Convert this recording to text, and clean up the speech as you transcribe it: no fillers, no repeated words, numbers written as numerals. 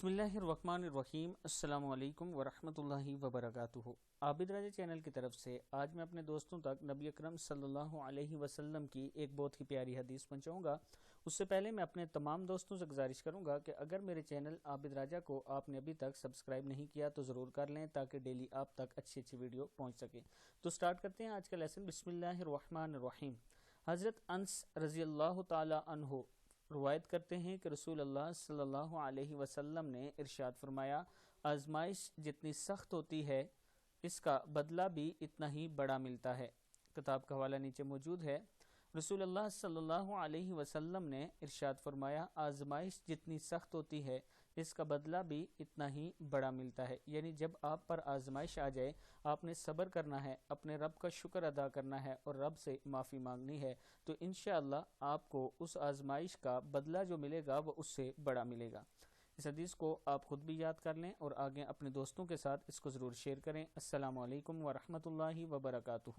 बिस्मिल्लाहिर्रहमानिर्रहीम। अस्सलाम वालेकुम वरहमतुल्लाहि वबरकातुहू। आबिद राजा चैनल की तरफ से आज मैं अपने दोस्तों तक नबी अकरम सल्लल्लाहु अलैहि वसल्लम की एक बहुत ही प्यारी हदीस पहुंचाऊंगा। उससे पहले मैं अपने तमाम दोस्तों से गुजारिश करूंगा कि अगर मेरे चैनल आबिद राजा को आपने अभी तक सब्सक्राइब नहीं किया तो ज़रूर कर लें ताकि डेली आप तक अच्छी अच्छी वीडियो पहुँच सके। तो स्टार्ट करते हैं आज का लेसन। बिस्मिल्लाहिर्रहमानिर्रहीम। हज़रत अनस रज़ी अल्लाह ताला अन्हु रवायत करते हैं कि रसूल अल्लाह सल्लल्लाहु अलैहि वसल्लम ने इरशाद फरमाया, आजमाइश जितनी सख्त होती है इसका बदला भी इतना ही बड़ा मिलता है। किताब का हवाला नीचे मौजूद है। रसूल अल्लाह सल्लल्लाहु अलैहि वसल्लम ने इरशाद फरमाया, आजमाइश जितनी सख्त होती है इसका बदला भी इतना ही बड़ा मिलता है। यानी जब आप पर आजमाइश आ जाए आपने सब्र करना है, अपने रब का शुक्र अदा करना है और रब से माफ़ी मांगनी है, तो इंशाअल्लाह आपको उस आजमाइश का बदला जो मिलेगा वो उससे बड़ा मिलेगा। इस हदीस को आप खुद भी याद कर लें और आगे अपने दोस्तों के साथ इसको ज़रूर शेयर करें। अस्सलामु अलैकुम वरहमतुल्लाहि वबरकातुहू।